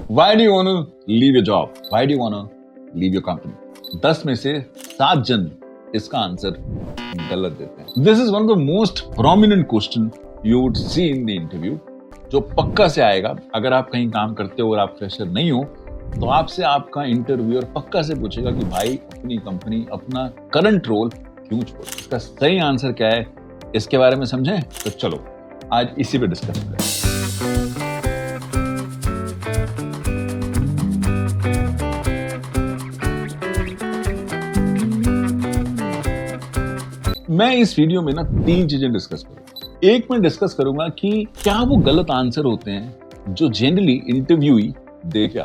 Why do you want to leave your job? Why do you want to leave your company? 10 में से 7 जन इसका answer गलत देते हैं. This is one of the most prominent question you would see in the interview, जो पक्का से आएगा. अगर आप कहीं काम करते हो और आप फ्रेशर नहीं हो, तो आपसे आपका इंटरव्यूअर पक्का से पूछेगा कि भाई अपनी कंपनी, अपना करंट रोल क्यों छोड़ा. इसका सही आंसर क्या है, इसके बारे में समझें. तो चलो आज इसी पे डिस्कस करें. मैं इस वीडियो में ना 3 चीजें डिस्कस करूंगा. एक मैं डिस्कस करूंगा कि क्या वो गलत आंसर होते हैं जो जनरली इंटरव्यूई दे क्या,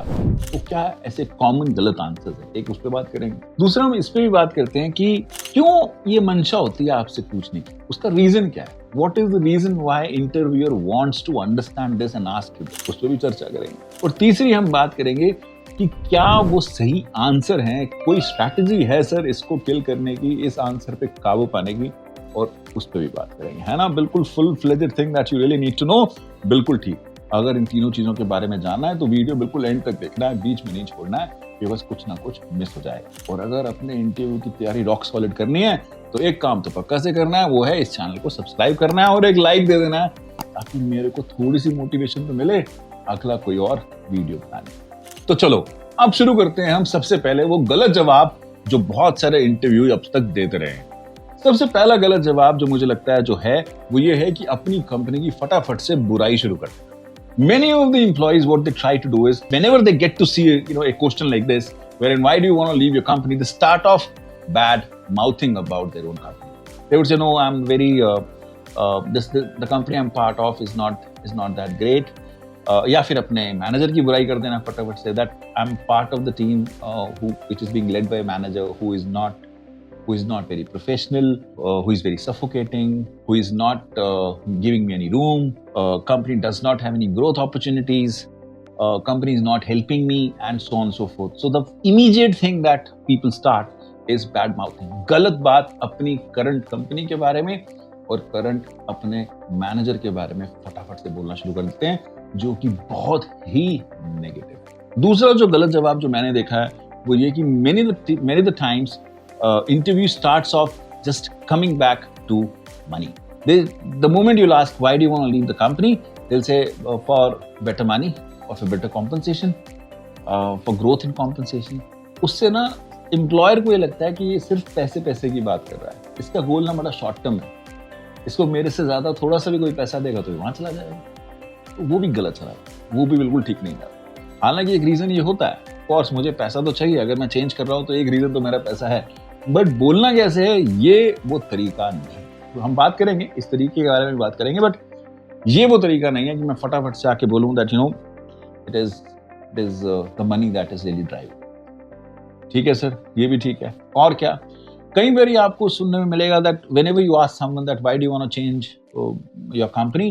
तो क्या ऐसे कॉमन गलत आंसर है. एक उस पर बात करेंगे. दूसरा हम इस पे भी बात करते हैं कि क्यों ये मंशा होती है आपसे पूछने की, उसका रीजन क्या है. What is the reason why interviewer wants to understand this and ask you, उस पर भी चर्चा करेंगे. और तीसरी हम बात करेंगे कि क्या वो सही आंसर है, कोई स्ट्रैटेजी है सर इसको किल करने की, इस आंसर पे काबू पाने की, और उस पर भी बात करेंगे. है ना, बिल्कुल full fledged thing that you really need to know. बिल्कुल ठीक. अगर इन तीनों चीजों के बारे में जानना है तो वीडियो बिल्कुल एंड तक देखना है, बीच में नहीं छोड़ना है कि बस कुछ ना कुछ मिस हो जाए. और अगर अपने इंटरव्यू की तैयारी रॉक सॉलिड करनी है तो एक काम तो पक्का से करना है, वो है इस चैनल को सब्सक्राइब करना है और एक लाइक दे देना है, ताकि मेरे को थोड़ी सी मोटिवेशन तो मिले अगला कोई और वीडियो बनाने. तो चलो अब शुरू करते हैं हम. सबसे पहले वो गलत जवाब जो बहुत सारे इंटरव्यू अब तक देते रहे हैं. सबसे पहला गलत जवाब जो मुझे लगता है जो है वो ये है कि अपनी कंपनी की फटाफट से बुराई शुरू कर दें. Many of the employees, what they try to do is, whenever they get to see a question like this, wherein why do you want to leave your company, they start off bad mouthing about their own company. They would say, no, I'm very the company I'm part of is not that great. या फिर अपने manager की बुराई कर देना फटाफट से, that I'm part of the team which is being led by a manager who is not very professional, who is very suffocating, who is not giving me any room, company does not have any growth opportunities, company is not helping me, and so on and so forth. So the immediate thing that people start is bad mouthing. गलत बात अपनी current company के बारे में और current अपने manager के बारे में फटाफट से बोलना शुरू कर देते हैं, जो कि बहुत ही नेगेटिव है. दूसरा जो गलत जवाब जो मैंने देखा है वो ये कि many the times interview starts off just coming back to money. The moment you'll ask why do you want to leave the company, they'll say for better money or for better compensation, for growth and compensation. उससे ना employer को ये लगता है कि ये सिर्फ पैसे की बात कर रहा है, इसका गोल ना बड़ा शॉर्ट टर्म है, इसको मेरे से ज्यादा थोड़ा सा भी कोई पैसा देगा तो वहां चला जाएगा. तो वो भी गलत चला, वो भी बिल्कुल ठीक नहीं था. हालांकि एक रीजन ये होता है, ऑफ कोर्स मुझे पैसा तो चाहिए, अगर मैं चेंज कर रहा हूँ तो एक रीजन तो मेरा पैसा है, बट बोलना कैसे है ये वो तरीका नहीं. तो हम बात करेंगे इस तरीके के बारे में बात करेंगे, बट ये वो तरीका नहीं है कि मैं फटाफट से आके बोलूं that it is the money that is really driving. ठीक है सर, ये भी ठीक है. और क्या, कई बार आपको सुनने में मिलेगा that whenever you ask someone that why do you want to change your company,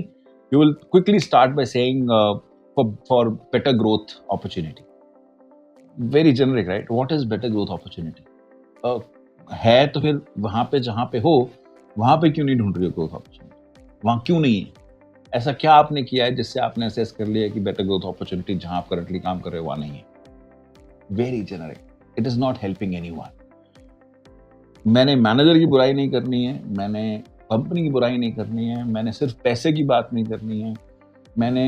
you will quickly start by saying for better growth opportunity. Very generic, right? What is better growth opportunity? है तो फिर वहां पे जहां पे हो वहां पे क्यों नहीं ढूंढ रही हो ग्रोथ अपॉर्चुनिटी? वहां क्यों नहीं है? ऐसा क्या आपने किया है जिससे आपने असेस कर लिया कि बेटर ग्रोथ अपॉर्चुनिटी जहां आप करंटली काम कर रहे हो वहां नहीं है? Very generic, it is not helping anyone. मैंने मैनेजर की बुराई नहीं करनी है, मैंने कंपनी की बुराई नहीं करनी है, मैंने सिर्फ पैसे की बात नहीं करनी है, मैंने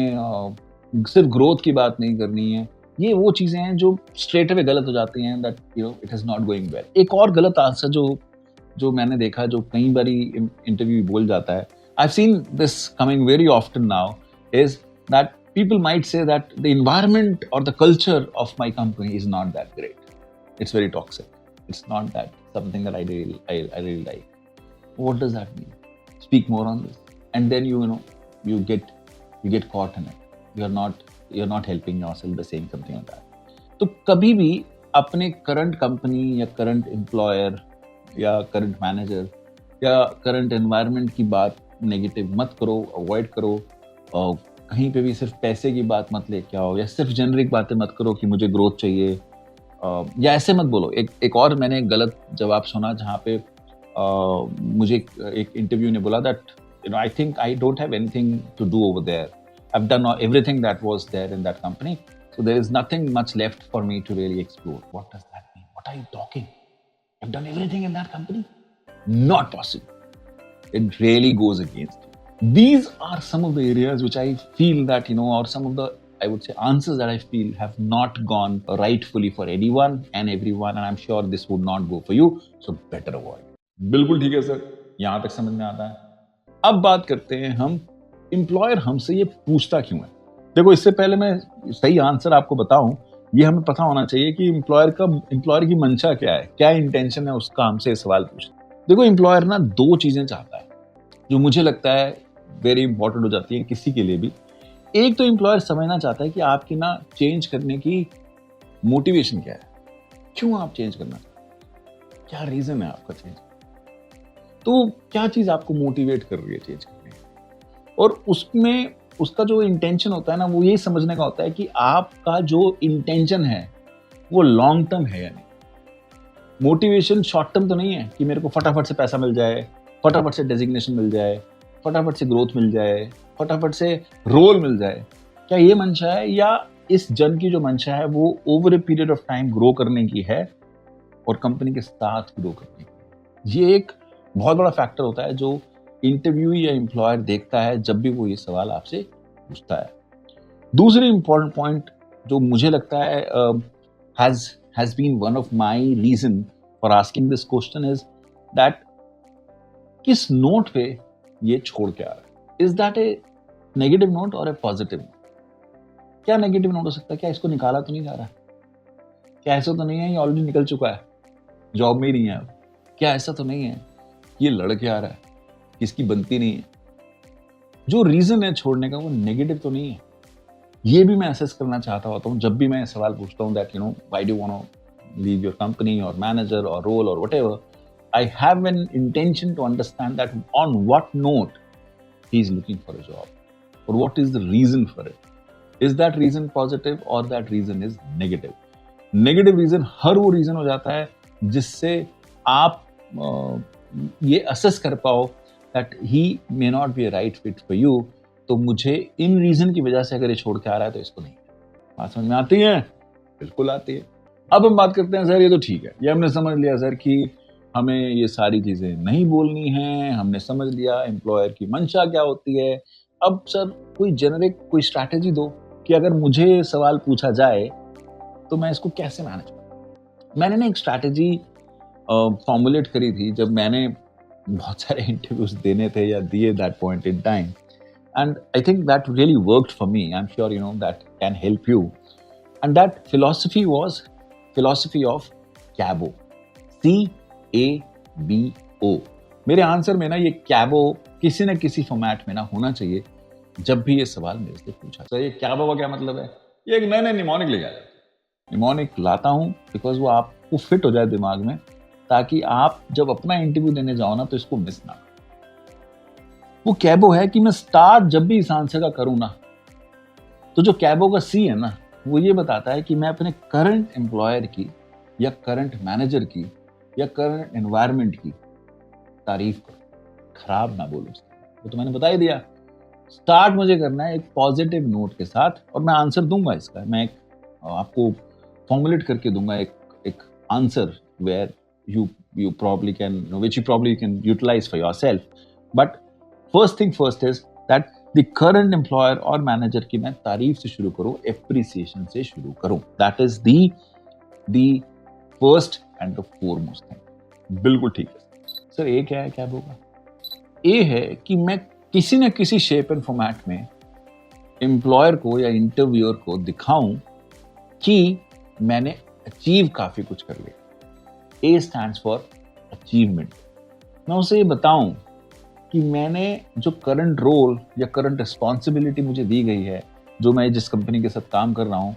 सिर्फ ग्रोथ की बात नहीं करनी है. ये वो चीजें हैं जो स्ट्रेट अवे गलत हो जाती हैं, that it is not going well. एक और गलत आंसर जो मैंने देखा, जो कई बारी इंटरव्यू बोल जाता है, I have seen this coming very often now, is that people might say that the environment और the culture of my company is not that great, it's very toxic, it's not that something that I really like. What does that mean? Speak more on this, and then you get caught in it. You're not helping yourself by saying something like that. तो कभी भी अपने current company या current employer या current manager या current environment की बात negative मत करो, अवॉइड करो. कहीं पे भी सिर्फ पैसे की बात मत लेके आओ, या सिर्फ जेनरिक बातें मत करो कि मुझे ग्रोथ चाहिए, या ऐसे मत बोलो. एक और मैंने गलत जवाब सुना जहाँ पे मुझे एक इंटरव्यू ने बोला that I think I don't have anything to do over there, I've done everything that was there in that company. So there is nothing much left for me to really explore. What does that mean? What are you talking? I've done everything in that company? Not possible. It really goes against you. These are some of the areas which I feel that, or some of the, I would say, answers that I feel have not gone rightfully for anyone and everyone, and I'm sure this would not go for you, so better avoid. बिल्कुल ठीक है sir, यहां तक समझ में आता है। अब बात करते हैं हम, एम्प्लॉयर हमसे ये पूछता क्यों है। देखो, इससे पहले मैं सही आंसर आपको बताऊं, ये हमें पता होना चाहिए कि एम्प्लॉयर की मंशा क्या है, क्या इंटेंशन है उसका हमसे सवाल पूछना। देखो, एम्प्लॉयर ना दो चीजें चाहता है जो मुझे लगता है वेरी इंपॉर्टेंट हो जाती है किसी के लिए भी। एक तो एम्प्लॉयर समझना चाहता है कि आपकी ना चेंज करने की मोटिवेशन क्या है, क्यों आप चेंज करना चाहते हैं, क्या रीजन है आपका चेंज, तो क्या चीज आपको मोटिवेट कर रही है चेंज करने की। और उसमें उसका जो इंटेंशन होता है ना, वो ये समझने का होता है कि आपका जो इंटेंशन है वो लॉन्ग टर्म है या नहीं। मोटिवेशन शॉर्ट टर्म तो नहीं है कि मेरे को फटाफट से पैसा मिल जाए, फटाफट से डेजिग्नेशन मिल जाए, फटाफट से ग्रोथ मिल जाए, फटाफट से रोल मिल जाए। क्या ये मंशा है, या इस जन की जो मंशा है वो over a period of time grow करने की है और कंपनी के साथ ग्रो करने की। ये एक बहुत बड़ा फैक्टर होता है जो इंटरव्यू या एम्प्लॉयर देखता है जब भी वो ये सवाल आपसे पूछता है। दूसरी इंपॉर्टेंट पॉइंट जो मुझे लगता है has been one of my reason for asking this question is that किस नोट पे ये छोड़ के आ रहा है। Is that a negative note or a positive note? क्या नेगेटिव नोट हो सकता है? क्या इसको निकाला तो नहीं जा रहा? क्या ऐसा तो नहीं है ये ऑलरेडी निकल चुका है, जॉब में ही नहीं है अब? क्या ऐसा तो नहीं है ये लड़के आ रहा है, इसकी बनती नहीं है? जो रीजन है छोड़ने का वो नेगेटिव तो नहीं है। ये भी मैं असेस करना चाहता होता हूँ जब भी मैं सवाल पूछता हूँ that why do you want to leave your company और मैनेजर और रोल और whatever. I have an intention to understand that on what note he is looking for a job or what is the reason for it. Is that reason positive or that reason is negative? Negative reason हर वो reason हो जाता है जिससे आप ये assess कर पाओ that he may not be a right fit for you. तो मुझे इन रीजन की वजह से अगर ये छोड़ के आ रहा है तो इसको नहीं। बात समझ में आती है? बिल्कुल आती है। अब हम बात करते हैं सर, ये तो ठीक है, ये हमने समझ लिया सर कि हमें ये सारी चीजें नहीं बोलनी है, हमने समझ लिया एम्प्लॉयर की मंशा क्या होती है। अब सर कोई जेनरिक कोई स्ट्रैटेजी दो कि अगर मुझे सवाल पूछा जाए तो मैं इसको कैसे मैनेज करूं। मैंने ना एक स्ट्रैटेजी फॉर्मुलेट करी थी जब मैंने बहुत सारे इंटरव्यूज देने थे या दिए that point in time, and I think that really worked for me. I'm sure that can help you. And that philosophy was philosophy of CABO. CABO. मेरे आंसर में ना ये CABO किसी न किसी फॉर्मेट में ना होना चाहिए जब भी ये सवाल मेरे से पूछा। तो ये CABO का क्या मतलब है? ये एक नए निमोनिक ले जाता हूँ। निमोनिक लाता हूँ बिकॉज वो आपको फिट हो जाए दिमाग में, ताकि आप जब अपना इंटरव्यू देने जाओ ना तो इसको मिस ना। वो कैबो है कि मैं स्टार्ट जब भी इस आंसर का करूं ना, तो जो कैबो का सी है ना, वो ये बताता है कि मैं अपने करंट एम्प्लॉयर की या करंट मैनेजर की या करंट एनवायरनमेंट की तारीफ करूं, खराब ना बोलूं। वो तो मैंने बता ही दिया। स्टार्ट मुझे करना है एक पॉजिटिव नोट के साथ, और मैं आंसर दूंगा इसका। मैं एक आपको फॉर्मुलेट करके दूंगा एक answer where you probably can, which you probably can utilize for yourself. But first thing first is that the current employer or manager की मैं तारीफ से शुरू करूं, appreciation से शुरू करूं. That is the first and the foremost thing. बिल्कुल ठीक है सर। ए क्या है, क्या होगा? ए है कि मैं किसी न किसी शेप एंड फॉर्मेट में एम्प्लॉयर को या इंटरव्यूअर को दिखाऊं कि मैंने अचीव काफी कुछ कर लिया। ए स्टैंड्स फॉर अचीवमेंट। मैं उसे ये बताऊं कि मैंने जो करंट रोल या करंट रिस्पॉन्सिबिलिटी मुझे दी गई है, जो मैं जिस कंपनी के साथ काम कर रहा हूं,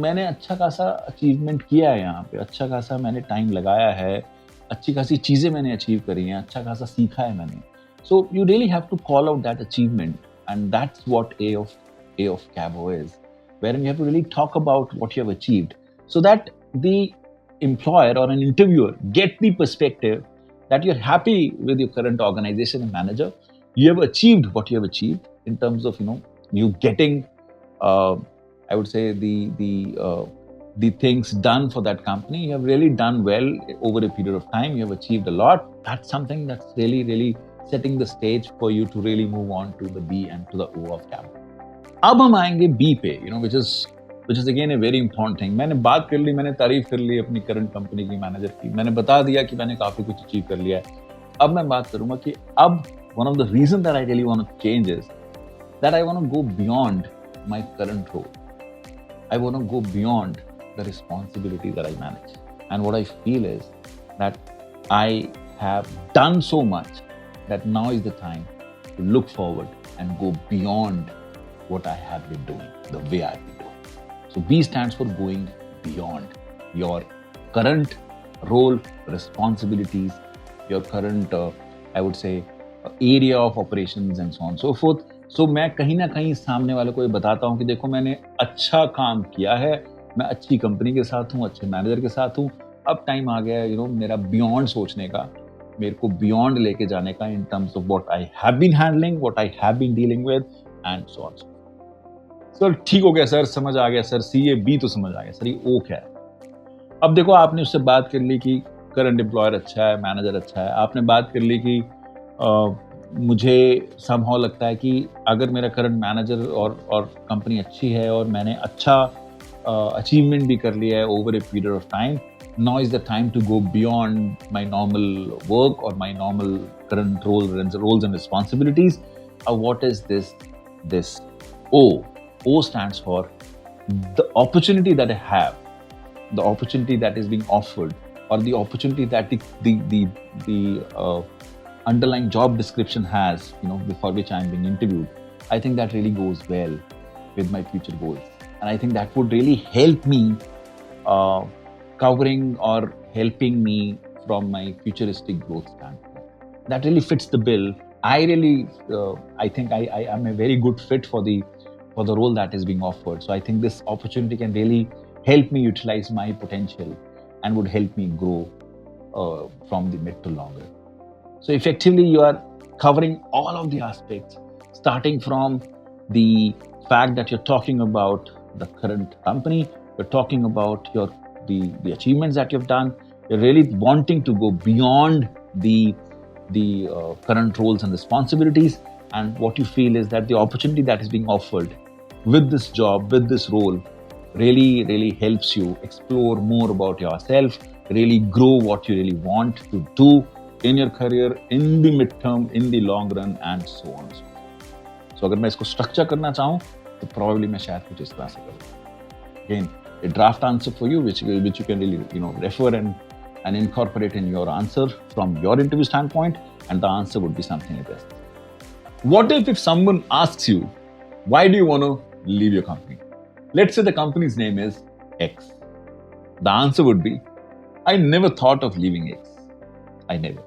मैंने अच्छा खासा अचीवमेंट किया है यहाँ पे, अच्छा खासा मैंने टाइम लगाया है, अच्छी खासी चीजें मैंने अचीव करी हैं, अच्छा खासा सीखा है मैंने। So you really have to call out that achievement, and that's what a of कैबो is, wherein you have to really talk about what you have achieved, so that the employer or an interviewer get the perspective that you're happy with your current organization and manager. You have achieved what you have achieved in terms of you getting I would say the things done for that company, you have really done well over a period of time. You have achieved a lot. That's something that's really setting the stage for you to really move on to the B and to the O of capital. अब हम आएंगे B पे, which is again a very important thing. मैंने बात कर ली, मैंने तारीफ कर ली अपनी करंट कंपनी की मैनेजर की, मैंने बता दिया कि मैंने काफी कुछ अचीव कर लिया है. अब मैं बात करूंगा कि अब one of the reasons that I really want to change is that I want to go beyond my current role. I want to go beyond the responsibility that I manage. And what I feel is that I have done so much that now is the time to look forward and go beyond what I have been doing, the way I've been doing. So B stands for going beyond your current role, responsibilities, your current, I would say, area of operations and so on and so forth. So मैं कहीं ना कहीं सामने वाले को ये बताता हूँ कि देखो मैंने अच्छा काम किया है, मैं अच्छी कंपनी के साथ हूँ, अच्छे मैनेजर के साथ हूँ. अब टाइम आ गया है मेरा बियॉन्ड सोचने का, मेरे को बियॉन्ड लेके जाने का in terms of what I have been handling, what I have been dealing with and so on. Sir ठीक हो गया सर, समझ आ गया सर, सी ए बी तो समझ आ गया सर, ये ओ क्या है. अब देखो आपने उससे बात कर ली कि करंट एम्प्लॉयर अच्छा है, मैनेजर अच्छा है. आपने बात कर ली कि मुझे समहाउ लगता है कि अगर मेरा करंट मैनेजर और कंपनी अच्छी है और मैंने अच्छा अचीवमेंट भी कर लिया है over a period of time, now is the time to go beyond my normal work और my normal current roles and responsibilities. What is this O stands for the opportunity that I have, the opportunity that is being offered, or the opportunity that the underlying job description has, before which I'm being interviewed. I think that really goes well with my future goals. And I think that would really help me covering or helping me from my futuristic growth standpoint. That really fits the bill. I think I am a very good fit for the role that is being offered. So I think this opportunity can really help me utilize my potential and would help me grow from the mid to longer. So effectively, you are covering all of the aspects, starting from the fact that you're talking about the current company, you're talking about the achievements that you've done. You're really wanting to go beyond the current roles and responsibilities. And what you feel is that the opportunity that is being offered with this job, with this role, really helps you explore more about yourself, really grow what you really want to do in your career, in the midterm, in the long run, and so on. So अगर मैं इसको structure करना चाहूँ तो probably मैं शायद कुछ इस तरह से करूँ. Again, a draft answer for you, which you can really refer and incorporate in your answer from your interview standpoint, and the answer would be something like this. What if someone asks you, why do you want to leave your company? Let's say the company's name is X. The answer would be, I never thought of leaving X. I never.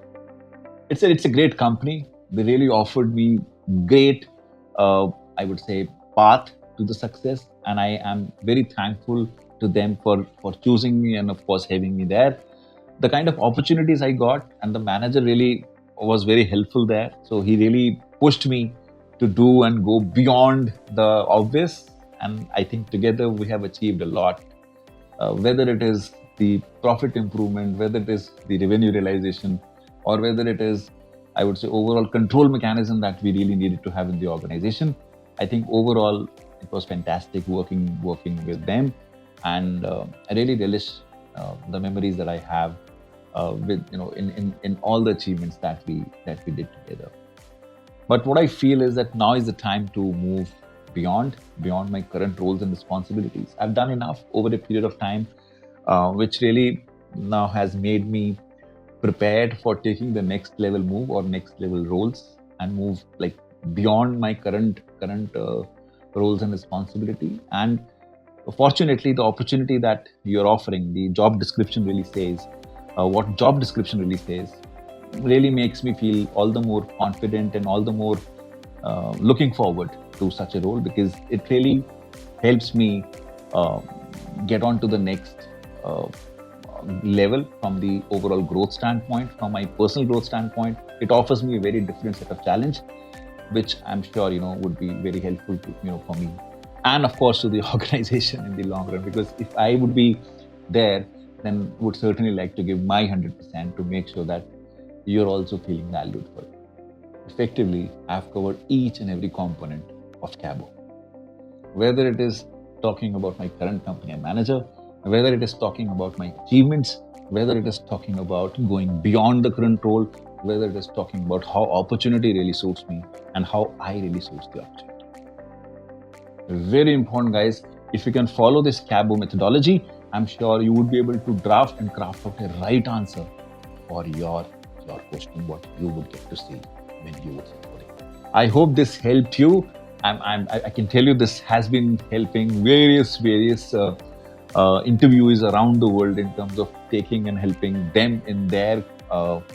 It's a great company. They really offered me great, I would say, path to the success, and I am very thankful to them for choosing me and of course having me there. The kind of opportunities I got, and the manager really was very helpful there. So he really pushed me to do and go beyond the obvious, and I think together we have achieved a lot. Whether it is the profit improvement, whether it is the revenue realization, or whether it is, I would say, overall control mechanism that we really needed to have in the organization. I think overall it was fantastic working with them, and I really relish the memories that I have with in all the achievements that we did together. But what I feel is that now is the time to move beyond my current roles and responsibilities. I've done enough over a period of time, which really now has made me prepared for taking the next level move or next level roles and move like beyond my current roles and responsibility. And fortunately, the opportunity that you're offering, the job description really says what job description really says, really makes me feel all the more confident and all the more looking forward to such a role, because it really helps me get on to the next level from the overall growth standpoint, from my personal growth standpoint. It offers me a very different set of challenge, which I'm sure would be very helpful to for me and of course to the organization in the long run. Because if I would be there, then would certainly like to give my 100% to make sure that you're also feeling valued for it. Effectively, I've covered each and every component of Cabo. Whether it is talking about my current company and manager, whether it is talking about my achievements, whether it is talking about going beyond the current role, whether it is talking about how opportunity really suits me and how I really suits the opportunity. Very important, guys. If you can follow this Cabo methodology, I'm sure you would be able to draft and craft out a right answer for your question, what you would get to see when you would support it. I hope this helped you. I can tell you this has been helping various interviewees around the world in terms of taking and helping them in their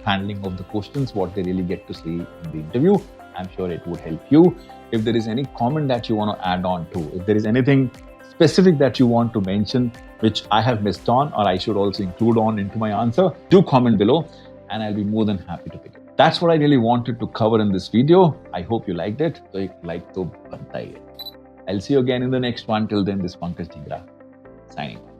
handling of the questions, what they really get to see in the interview. I'm sure it would help you. If there is any comment that you want to add on to, if there is anything specific that you want to mention, which I have missed on, or I should also include on into my answer, do comment below and I'll be more than happy to pick it. That's what I really wanted to cover in this video. I hope you liked it. So एक like तो बनता ही है. I'll see you again in the next one. Till then, this is Pankaj Dhingra signing off.